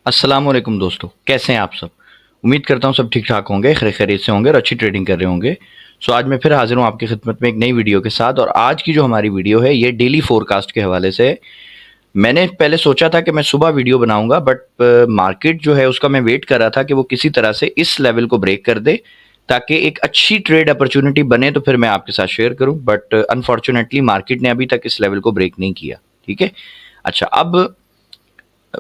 अस्सलाम वालेकुम दोस्तों, कैसे हैं आप सब। उम्मीद करता हूँ सब ठीक ठाक होंगे, खैरियत से होंगे और अच्छी ट्रेडिंग कर रहे होंगे। सो आज मैं फिर हाजिर हूँ आपकी खिदमत में एक नई वीडियो के साथ। और आज की जो हमारी वीडियो है ये डेली फोरकास्ट के हवाले से है। मैंने पहले सोचा था कि मैं सुबह वीडियो बनाऊंगा, बट मार्केट जो है उसका मैं वेट कर रहा था कि वो किसी तरह से इस लेवल को ब्रेक कर दे ताकि एक अच्छी ट्रेड अपॉर्चुनिटी बने, तो फिर मैं आपके साथ शेयर करूं। बट अनफॉर्चुनेटली मार्केट ने अभी तक इस लेवल को ब्रेक नहीं किया। ठीक है। अच्छा, अब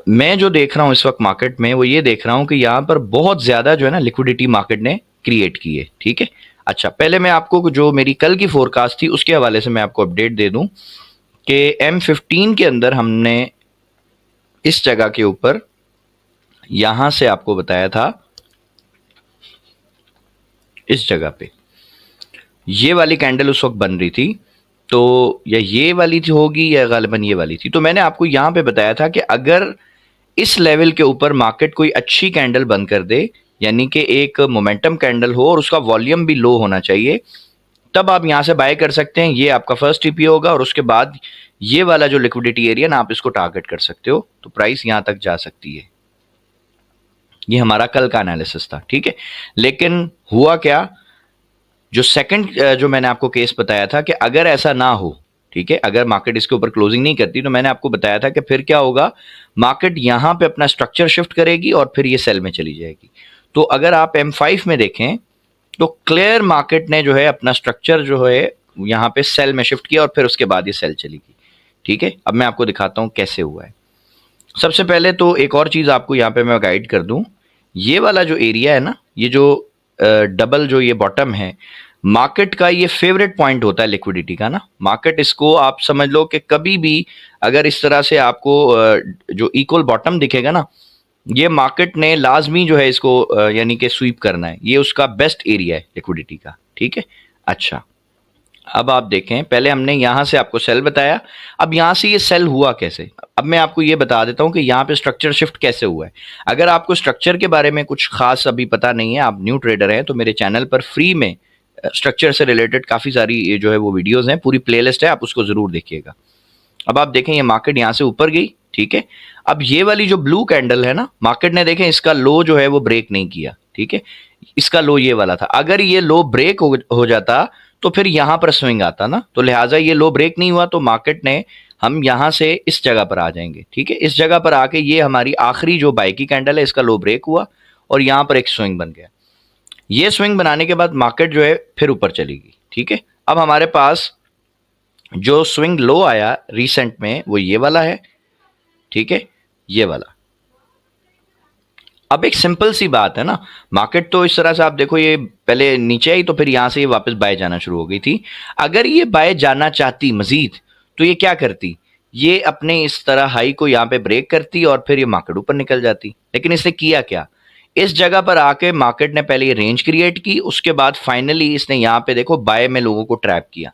मैं जो देख रहा हूँ इस वक्त मार्केट में वो ये देख रहा हूँ कि यहाँ पर बहुत ज्यादा जो है ना लिक्विडिटी मार्केट ने क्रिएट की है। ठीक है। अच्छा, पहले मैं आपको जो मेरी कल की फोरकास्ट थी उसके हवाले से मैं आपको अपडेट दे दूं कि M15 के अंदर हमने इस जगह के ऊपर यहां से आपको बताया था, इस जगह पे ये वाली कैंडल उस वक्त बन रही थी, तो या ये वाली थी होगी या गालिबन ये वाली थी। तो मैंने आपको यहां पे बताया था कि अगर इस लेवल के ऊपर मार्केट कोई अच्छी कैंडल बंद कर दे, यानी कि एक मोमेंटम कैंडल हो और उसका वॉल्यूम भी लो होना चाहिए, तब आप यहां से बाय कर सकते हैं। ये आपका फर्स्ट टीपीओ होगा और उसके बाद ये वाला जो लिक्विडिटी एरिया ना, आप इसको टारगेट कर सकते हो, तो प्राइस यहां तक जा सकती है। ये हमारा कल का एनालिसिस था। ठीक है। लेकिन हुआ क्या, जो सेकंड जो मैंने आपको केस बताया था कि अगर ऐसा ना हो, ठीक है, अगर मार्केट इसके ऊपर क्लोजिंग नहीं करती, तो मैंने आपको बताया था कि फिर क्या होगा, मार्केट यहां पे अपना स्ट्रक्चर शिफ्ट करेगी और फिर ये सेल में चली जाएगी। तो अगर आप M5 में देखें तो क्लियर मार्केट ने जो है अपना स्ट्रक्चर जो है यहाँ पे सेल में शिफ्ट किया और फिर उसके बाद ये सेल चली गई। ठीक है। अब मैं आपको दिखाता हूं कैसे हुआ है। सबसे पहले तो एक और चीज आपको यहाँ पे मैं गाइड कर दूं, ये वाला जो एरिया है ना, ये जो डबल जो ये बॉटम है, मार्केट का ये फेवरेट पॉइंट होता है लिक्विडिटी का ना। मार्केट इसको आप समझ लो कि कभी भी अगर इस तरह से आपको जो इक्वल बॉटम दिखेगा ना, ये मार्केट ने लाजमी जो है इसको यानी कि स्वीप करना है। ये उसका बेस्ट एरिया है लिक्विडिटी का। ठीक है। अच्छा, अब आप देखें, पहले हमने यहां से आपको सेल बताया, अब यहां से ये सेल हुआ कैसे। अब मैं आपको ये बता देता हूं कि यहां पे स्ट्रक्चर शिफ्ट कैसे हुआ है। अगर आपको स्ट्रक्चर के बारे में कुछ खास अभी पता नहीं है, आप न्यू ट्रेडर हैं, तो मेरे चैनल पर फ्री में स्ट्रक्चर से रिलेटेड काफी सारी ये जो है वो वीडियोस हैं, पूरी प्लेलिस्ट है, आप उसको जरूर देखिएगा। अब आप देखें ये मार्केट यहां से ऊपर गई। ठीक है। अब ये वाली जो ब्लू कैंडल है ना, मार्केट ने देखें इसका लो जो है वो ब्रेक नहीं किया। ठीक है। इसका लो ये वाला था, अगर ये लो ब्रेक हो जाता तो फिर यहां पर स्विंग आता ना, तो लिहाजा ये लो ब्रेक नहीं हुआ, तो मार्केट ने हम यहां से इस जगह पर आ जाएंगे। ठीक है। इस जगह पर आके ये हमारी आखिरी जो बाय की कैंडल है, इसका लो ब्रेक हुआ और यहां पर एक स्विंग बन गया। ये स्विंग बनाने के बाद मार्केट जो है फिर ऊपर चली गई। ठीक है। अब हमारे पास जो स्विंग लो आया रिसेंट में वो ये वाला है। ठीक है। ये वाला, अब एक सिंपल सी बात है ना, मार्केट तो इस तरह से आप देखो, ये पहले नीचे आई तो फिर यहां से ये वापस बाय जाना शुरू हो गई थी। अगर ये बाय जाना चाहती मजीद, तो ये क्या करती, ये अपने इस तरह हाई को यहां पे ब्रेक करती और फिर ये मार्केट ऊपर निकल जाती। लेकिन इसने किया क्या, इस जगह पर आके मार्केट ने पहले ये रेंज क्रिएट की, उसके बाद फाइनली इसने यहां पे देखो बाय में लोगों को ट्रैप किया।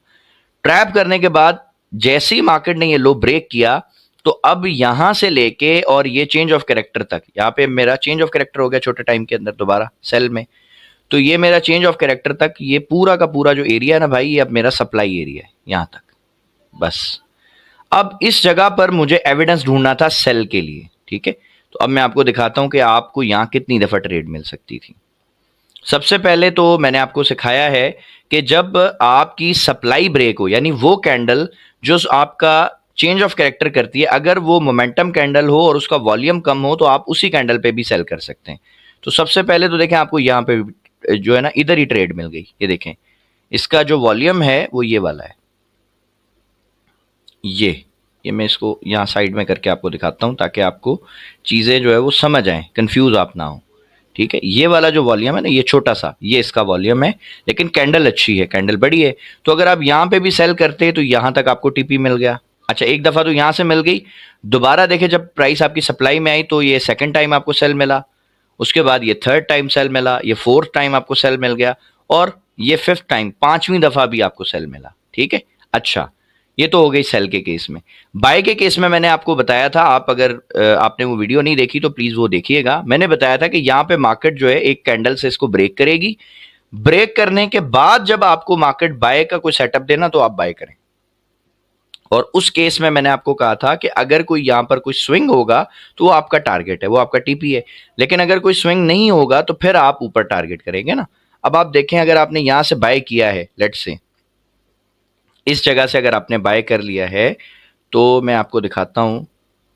ट्रैप करने के बाद जैसे ही मार्केट ने ये लो ब्रेक किया, तो अब यहां से लेके और ये चेंज ऑफ कैरेक्टर तक, यहाँ पे मेरा चेंज ऑफ कैरेक्टर हो गया छोटे टाइम के अंदर दोबारा सेल में, तो ये मेरा चेंज ऑफ कैरेक्टर तक ये पूरा का पूरा जो एरिया है ना भाई, ये अब मेरा सप्लाई एरिया है यहां तक बस। अब इस जगह पर मुझे एविडेंस ढूंढना था सेल के लिए। ठीक है। तो अब मैं आपको दिखाता हूं कि आपको यहां कितनी दफा ट्रेड मिल सकती थी। सबसे पहले तो मैंने आपको सिखाया है कि जब आपकी सप्लाई ब्रेक हो, यानी वो कैंडल जो आपका चेंज ऑफ कैरेक्टर करती है, अगर वो मोमेंटम कैंडल हो और उसका वॉल्यूम कम हो, तो आप उसी कैंडल पे भी सेल कर सकते हैं। तो सबसे पहले तो देखें, आपको यहाँ पे जो है ना इधर ही ट्रेड मिल गई। ये देखें, इसका जो वॉल्यूम है वो ये वाला है। ये मैं इसको यहाँ साइड में करके आपको दिखाता हूँ ताकि आपको चीज़ें जो है वो समझ आए, कंफ्यूज आप ना हो। ठीक है। ये वाला जो वॉल्यूम है ना, ये छोटा सा, ये इसका वॉल्यूम है, लेकिन कैंडल अच्छी है, कैंडल बड़ी है। तो अगर आप यहाँ पे भी सेल करते हैं तो यहाँ तक आपको टीपी मिल गया। अच्छा, एक दफा तो यहाँ से मिल गई, दोबारा देखे जब प्राइस आपकी सप्लाई में आई तो ये सेकंड टाइम आपको सेल मिला, उसके बाद ये थर्ड टाइम सेल मिला, ये फोर्थ टाइम आपको सेल मिल गया, और ये फिफ्थ टाइम, पांचवी दफा भी आपको सेल मिला। ठीक है। अच्छा, ये तो हो गई सेल के केस में। बाय के केस में मैंने आपको बताया था, आप अगर आपने वो वीडियो नहीं देखी तो प्लीज वो देखिएगा। मैंने बताया था कि यहाँ पे मार्केट जो है एक कैंडल से इसको ब्रेक करेगी, ब्रेक करने के बाद जब आपको मार्केट बाय का कोई सेटअप देना तो आप बाय करें, और उस केस में मैंने आपको कहा था कि अगर कोई यहां पर कोई स्विंग होगा तो वो आपका टारगेट है, वो आपका टीपी है। लेकिन अगर कोई स्विंग नहीं होगा तो फिर आप ऊपर टारगेट करेंगे ना। अब आप देखें, अगर आपने यहां से बाय किया है, लेट्स से इस जगह से अगर आपने बाय कर लिया है, तो मैं आपको दिखाता हूं।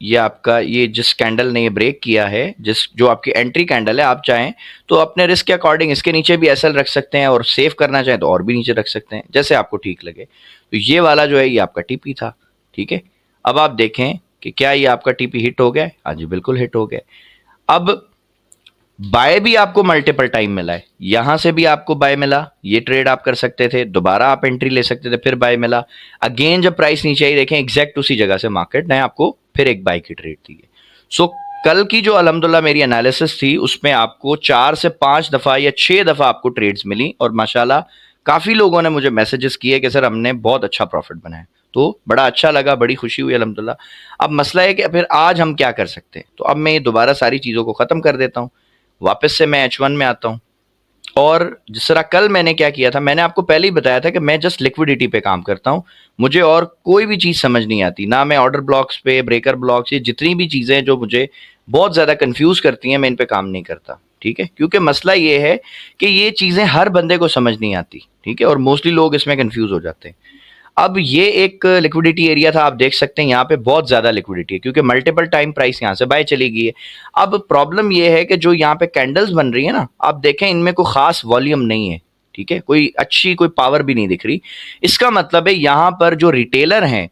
ये आपका, ये जिस कैंडल ने ये ब्रेक किया है, जिस जो आपकी एंट्री कैंडल है, आप चाहें तो अपने रिस्क के अकॉर्डिंग इसके नीचे भी एसएल रख सकते हैं, और सेव करना चाहें तो और भी नीचे रख सकते हैं, जैसे आपको ठीक लगे। तो ये वाला जो है ये आपका टीपी था, ठीक है। अब आप देखें कि क्या ये आपका टीपी हिट हो गया? हाँ जी, बिल्कुल हिट हो गया। अब बाय भी आपको मल्टीपल टाइम मिला है, यहां से भी आपको बाय मिला, ये ट्रेड आप कर सकते थे, दोबारा आप एंट्री ले सकते थे, फिर बाय मिला। अगेन जब प्राइस नीचे आई, देखें एग्जैक्ट उसी जगह से मार्केट ने आपको फिर एक बाय की ट्रेड दी है। सो कल की जो अल्हम्दुलिल्लाह मेरी एनालिसिस थी, उसमें आपको 4 से 5 दफा या 6 दफा आपको ट्रेड्स मिली, और माशाल्लाह काफी लोगों ने मुझे मैसेजेस किए कि सर हमने बहुत अच्छा प्रॉफिट बनाया। तो बड़ा अच्छा लगा, बड़ी खुशी हुई अल्हम्दुलिल्लाह। अब मसला है कि फिर आज हम क्या कर सकते हैं। तो अब मैं ये दोबारा सारी चीजों को खत्म कर देता हूँ, वापस से मैं H1 में आता हूं। और जिस तरह कल मैंने क्या किया था, मैंने आपको पहले ही बताया था कि मैं जस्ट लिक्विडिटी पे काम करता हूं, मुझे और कोई भी चीज समझ नहीं आती, ना मैं ऑर्डर ब्लॉक्स पे, ब्रेकर ब्लॉक्स, ये जितनी भी चीजें जो मुझे बहुत ज्यादा कंफ्यूज करती हैं, मैं इन पे काम नहीं करता, ठीक है। क्योंकि मसला ये है कि ये चीजें हर बंदे को समझ नहीं आती, ठीक है, और मोस्टली लोग इसमें कंफ्यूज हो जाते हैं। अब ये एक लिक्विडिटी एरिया था, आप देख सकते हैं यहाँ पे बहुत ज्यादा लिक्विडिटी है, क्योंकि मल्टीपल टाइम प्राइस यहाँ से बाय चली गई है। अब प्रॉब्लम ये है कि जो यहाँ पे कैंडल्स बन रही है ना, आप देखें इनमें कोई खास वॉल्यूम नहीं है, ठीक है, कोई अच्छी कोई पावर भी नहीं दिख रही। इसका मतलब है यहाँ पर जो रिटेलर हैं,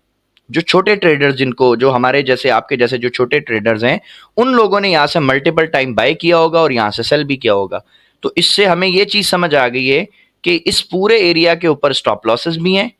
जो छोटे ट्रेडर्स, जिनको, जो हमारे जैसे, आपके जैसे जो छोटे ट्रेडर्स हैं, उन लोगों ने यहाँ से मल्टीपल टाइम बाय किया होगा और यहाँ से सेल भी किया होगा। तो इससे हमें ये चीज समझ आ गई है कि इस पूरे एरिया के ऊपर स्टॉप लॉसेस भी हैं,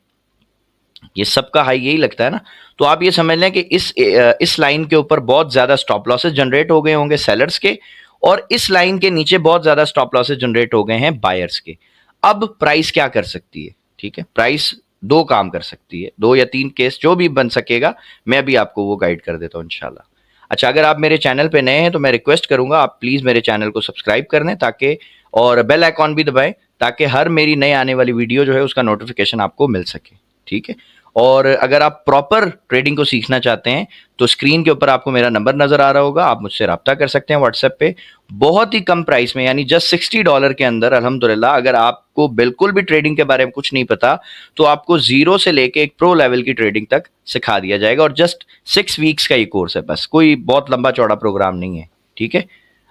ये सबका हाई यही लगता है ना। तो आप ये समझ लें कि इस लाइन के ऊपर बहुत ज्यादा स्टॉप लॉसेस जनरेट हो गए होंगे सेलर्स के, और इस लाइन के नीचे बहुत ज्यादा स्टॉप लॉसेस जनरेट हो गए हैं बायर्स के। अब प्राइस क्या कर सकती है? ठीक है, प्राइस दो काम कर सकती है, दो या तीन केस जो भी बन सकेगा, मैं भी आपको वो गाइड कर देता हूँ इंशाल्लाह। अच्छा, अगर आप मेरे चैनल पे नए हैं तो मैं रिक्वेस्ट करूंगा आप प्लीज मेरे चैनल को सब्सक्राइब कर लें, ताकि, और बेल आइकॉन भी दबाएं, ताकि हर मेरी नए आने वाली वीडियो जो है उसका नोटिफिकेशन आपको मिल सके, ठीक है। और अगर आप प्रॉपर ट्रेडिंग को सीखना चाहते हैं तो स्क्रीन के ऊपर आपको मेरा नंबर नजर आ रहा होगा, आप मुझसे रब्ता कर सकते हैं व्हाट्सएप पे। बहुत ही कम प्राइस में, यानी जस्ट $60 के अंदर अल्हम्दुलिल्लाह, अगर आपको बिल्कुल भी ट्रेडिंग के बारे में कुछ नहीं पता, तो आपको जीरो से लेके एक प्रो लेवल की ट्रेडिंग तक सिखा दिया जाएगा। और जस्ट 6 वीक्स का ये कोर्स है, बस कोई बहुत लंबा चौड़ा प्रोग्राम नहीं है, ठीक है।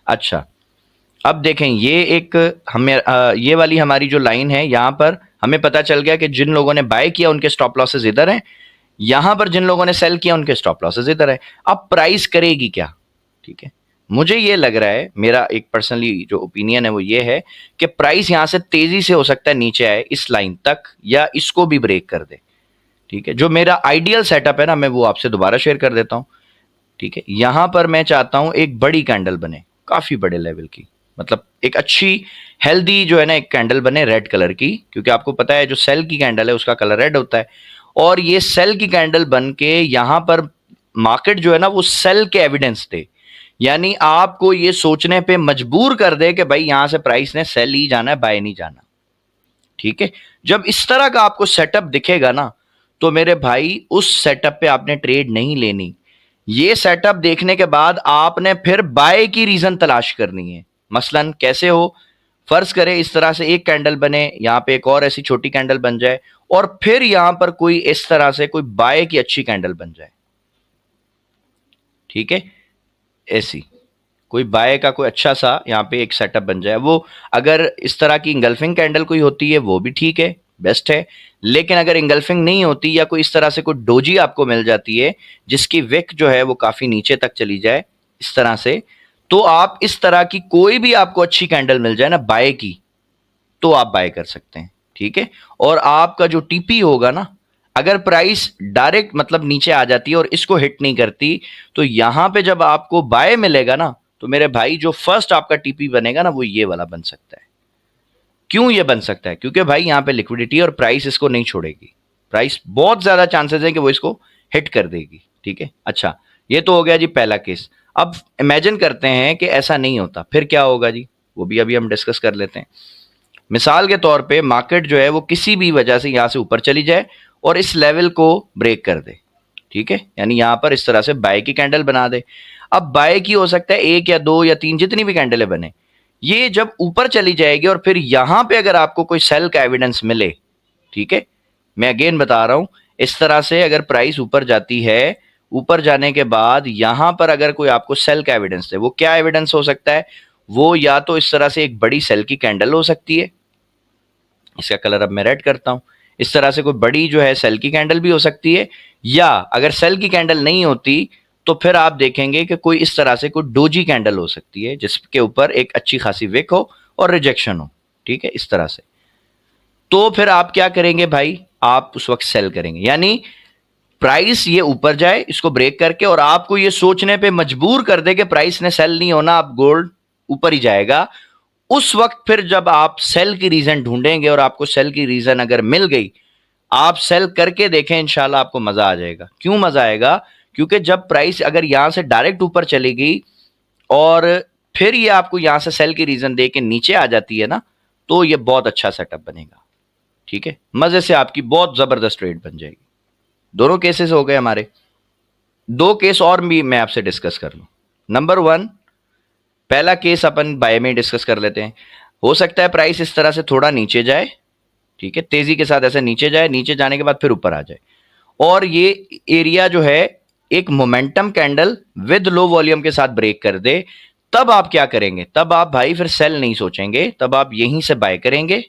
अच्छा, अब देखें, ये एक हमें ये वाली हमारी जो लाइन है, यहाँ पर हमें पता चल गया कि जिन लोगों ने बाय किया उनके स्टॉप लॉसेस इधर हैं, यहां पर जिन लोगों ने सेल किया उनके स्टॉप लॉसेस इधर है। अब प्राइस करेगी क्या? ठीक है, मुझे ये लग रहा है, मेरा एक पर्सनली जो ओपिनियन है वो ये है कि प्राइस यहां से तेजी से हो सकता है नीचे आए इस लाइन तक, या इसको भी ब्रेक कर दे, ठीक है। जो मेरा आइडियल सेटअप है ना, मैं वो आपसे दोबारा शेयर कर देता हूं, ठीक है। यहां पर मैं चाहता हूं एक बड़ी कैंडल बने, काफी बड़े लेवल की, मतलब एक अच्छी हेल्दी जो है ना एक कैंडल बने रेड कलर की, क्योंकि आपको पता है जो सेल की कैंडल है उसका कलर रेड होता है। और ये सेल की कैंडल बन के यहां पर मार्केट जो है ना वो सेल के एविडेंस दे, यानी आपको ये सोचने पे मजबूर कर दे कि भाई यहां से प्राइस ने सेल ही जाना है, बाय नहीं जाना, ठीक है। जब इस तरह का आपको सेटअप दिखेगा ना, तो मेरे भाई उस सेटअप पे आपने ट्रेड नहीं लेनी। ये सेटअप देखने के बाद आपने फिर बाय की रीजन तलाश करनी है। मसलन कैसे हो, फर्ज करें इस तरह से एक कैंडल बने, यहां पे एक और ऐसी छोटी कैंडल बन जाए, और फिर यहां पर कोई इस तरह से कोई बाय की अच्छी कैंडल बन जाए, ठीक है, ऐसी कोई बाय का कोई अच्छा सा यहाँ पे एक सेटअप बन जाए। वो अगर इस तरह की इंगल्फिंग कैंडल कोई होती है वो भी ठीक है, बेस्ट है। लेकिन अगर इंगल्फिंग नहीं होती, या कोई इस तरह से कोई डोजी आपको मिल जाती है जिसकी विक जो है वो काफी नीचे तक चली जाए इस तरह से, तो आप इस तरह की कोई भी आपको अच्छी कैंडल मिल जाए ना बाय की, तो आप बाय कर सकते हैं, ठीक है। और आपका जो टीपी होगा ना, अगर प्राइस डायरेक्ट मतलब नीचे आ जाती है और इसको हिट नहीं करती, तो यहां पे जब आपको बाय मिलेगा ना, तो मेरे भाई जो फर्स्ट आपका टीपी बनेगा ना वो ये वाला बन सकता है। क्यों ये बन सकता है? क्योंकि भाई यहां पे लिक्विडिटी और प्राइस इसको नहीं छोड़ेगी, प्राइस बहुत ज्यादा चांसेस है कि वो इसको हिट कर देगी, ठीक है। अच्छा, ये तो हो गया जी पहला केस। अब इमेजिन करते हैं कि ऐसा नहीं होता, फिर क्या होगा जी, वो भी अभी हम डिस्कस कर लेते हैं। मिसाल के तौर पे मार्केट जो है वो किसी भी वजह से यहां से ऊपर चली जाए और इस लेवल को ब्रेक कर दे, ठीक है, यानी यहां पर इस तरह से बाय की कैंडल बना दे। अब बाय की हो सकता है 1 या 2 या 3 जितनी भी कैंडलें बने, ये जब ऊपर चली जाएगी और फिर यहां पे अगर आपको कोई सेल का एविडेंस मिले, ठीक है, मैं अगेन बता रहा हूं, इस तरह से अगर प्राइस ऊपर जाती है, ऊपर जाने के बाद यहां पर अगर कोई आपको सेल का एविडेंस दे, वो क्या एविडेंस हो सकता है? वो या तो इस तरह से एक बड़ी सेल की कैंडल हो सकती है, इसका कलर अब मैं रेड करता हूं, इस तरह से कोई बड़ी जो है सेल की कैंडल भी हो सकती है, या अगर सेल की कैंडल नहीं होती तो फिर आप देखेंगे कि कोई इस तरह से कोई डोजी कैंडल हो सकती है जिसके ऊपर एक अच्छी खासी विक हो और रिजेक्शन हो, ठीक है, इस तरह से। तो फिर आप क्या करेंगे भाई, आप उस वक्त सेल करेंगे, यानी प्राइस ये ऊपर जाए इसको ब्रेक करके और आपको ये सोचने पे मजबूर कर दे कि प्राइस ने सेल नहीं होना, अब गोल्ड ऊपर ही जाएगा। उस वक्त फिर जब आप सेल की रीजन ढूंढेंगे और आपको सेल की रीजन अगर मिल गई, आप सेल करके देखें, इंशाल्लाह आपको मजा आ जाएगा। क्यों मजा आएगा? क्योंकि जब प्राइस अगर यहां से डायरेक्ट ऊपर चली गई और फिर ये आपको यहां से सेल की रीजन दे के नीचे आ जाती है ना, तो ये बहुत अच्छा सेटअप बनेगा, ठीक है, मजे से आपकी बहुत जबरदस्त ट्रेड बन जाएगी। दोनों केसेस हो गए हमारे। दो केस और भी मैं आपसे डिस्कस कर लूं। नंबर 1, पहला केस अपन बाय में डिस्कस कर लेते हैं। हो सकता है प्राइस इस तरह से थोड़ा नीचे जाए, ठीक है, तेजी के साथ ऐसे नीचे जाए, नीचे जाने के बाद फिर ऊपर आ जाए, और ये एरिया जो है एक momentum candle with low volume के साथ ब्रेक कर दे। तब आप क्या करेंगे? तब आप भाई फिर सेल नहीं सोचेंगे, तब आप यहीं से बाय करेंगे,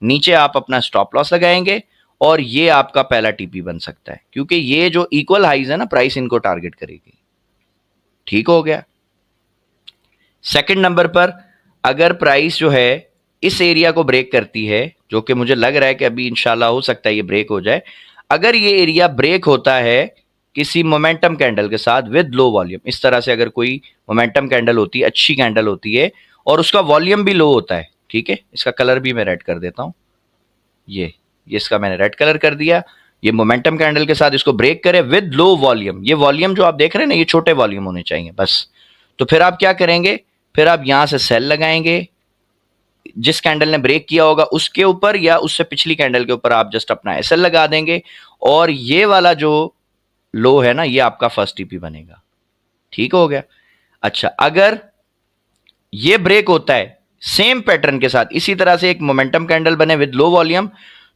नीचे आप अपना स्टॉप लॉस लगाएंगे और ये आपका पहला टीपी बन सकता है, क्योंकि ये जो इक्वल हाइज है ना, प्राइस इनको टारगेट करेगी। ठीक हो गया। सेकंड नंबर पर अगर प्राइस जो है इस एरिया को ब्रेक करती है, जो कि मुझे लग रहा है कि अभी इंशाल्लाह हो सकता है ये ब्रेक हो जाए, अगर ये एरिया ब्रेक होता है किसी मोमेंटम कैंडल के साथ विद लो वॉल्यूम, इस तरह से अगर कोई मोमेंटम कैंडल होती है, अच्छी कैंडल होती है और उसका वॉल्यूम भी लो होता है, ठीक है, इसका कलर भी मैं रेड कर देता हूं, ये इसका मैंने रेड कलर कर दिया, ये मोमेंटम कैंडल के साथ इसको ब्रेक करे विद लो वॉल्यूम, ये वॉल्यूम जो आप देख रहे हैं ना, ये छोटे वॉल्यूम होने चाहिए बस। तो फिर आप क्या करेंगे? फिर आप यहां से सेल लगाएंगे, जिस कैंडल ने ब्रेक किया होगा उसके ऊपर या उससे पिछली कैंडल के ऊपर आप जस्ट अपना एसएल लगा देंगे, और ये वाला जो लो है ना, ये आपका फर्स्ट टीपी बनेगा। ठीक हो गया। अच्छा, अगर ये ब्रेक होता है सेम पैटर्न के साथ, इसी तरह से एक मोमेंटम कैंडल बने विद लो वॉल्यूम,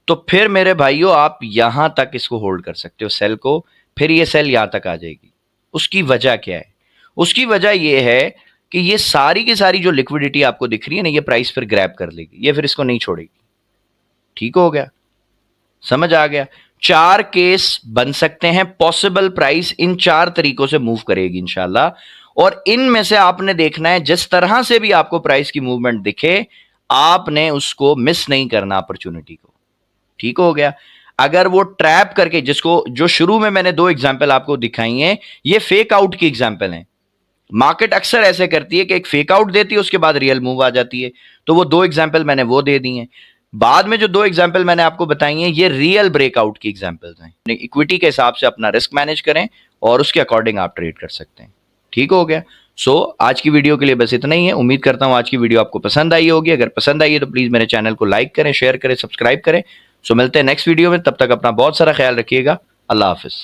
तो फिर मेरे भाइयों आप यहां तक इसको होल्ड कर सकते हो सेल को, फिर ये सेल यहां तक आ जाएगी। उसकी वजह क्या है? उसकी वजह यह है कि ये सारी की सारी जो लिक्विडिटी आपको दिख रही है ना, ये प्राइस फिर ग्रैब कर लेगी, ये फिर इसको नहीं छोड़ेगी। ठीक हो गया, समझ आ गया? 4 केस बन सकते हैं पॉसिबल, प्राइस इन 4 तरीकों से मूव करेगी इंशाल्लाह, और इनमें से आपने देखना है जिस तरह से भी आपको प्राइस की मूवमेंट दिखे, आपने उसको मिस नहीं करना अपॉर्चुनिटी को। ठीक हो गया। अगर वो ट्रैप करके, जिसको जो शुरू में मैंने 2 एग्जांपल आपको दिखाई हैं, ये फेक आउट की एग्जांपल हैं। मार्केट अक्सर ऐसे करती है कि एक फेक आउट देती है, उसके बाद रियल मूव आ जाती है। तो वो 2 एग्जांपल मैंने वो दे दी हैं। बाद में जो 2 एग्जांपल मैंने आपको बताई हैं, ये रियल ब्रेकआउट की एग्जांपल्स हैं। इक्विटी के हिसाब से अपना रिस्क मैनेज करें और उसके अकॉर्डिंग आप ट्रेड कर सकते हैं। ठीक हो गया। आज की वीडियो के लिए बस इतना ही है। उम्मीद करता हूं आज की वीडियो आपको पसंद आई होगी। अगर पसंद आई है तो प्लीज मेरे चैनल को लाइक करें, शेयर करें, सब्सक्राइब करें। मिलते हैं नेक्स्ट वीडियो में, तब तक अपना बहुत सारा ख्याल रखिएगा। अल्लाह हाफिज।